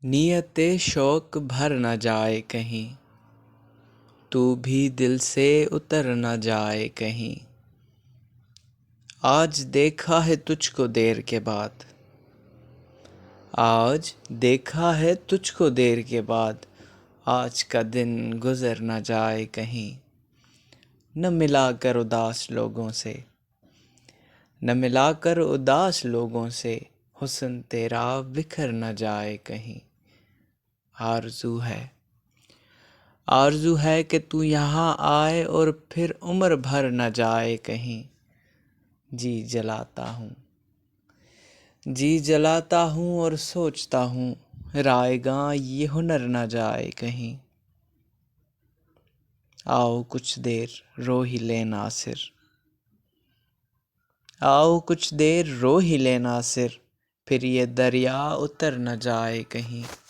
نیت شوق بھر نہ جائے کہیں، تو بھی دل سے اتر نہ جائے کہیں۔ آج دیکھا ہے تجھ کو دیر کے بعد، آج دیکھا ہے تجھ کو دیر کے بعد، آج کا دن گزر نہ جائے کہیں۔ نہ ملا کر اداس لوگوں سے، نہ ملا کر اداس لوگوں سے، حسن تیرا بکھر نہ جائے کہیں۔ آرزو ہے کہ تو یہاں آئے اور پھر عمر بھر نہ جائے کہیں۔ جی جلاتا ہوں اور سوچتا ہوں، رائے گاں یہ ہنر نہ جائے کہیں۔ آؤ کچھ دیر رو ہی لیں ناصر، آؤ کچھ دیر رو ہی لیں ناصر، پھر یہ دریا اتر نہ جائے کہیں۔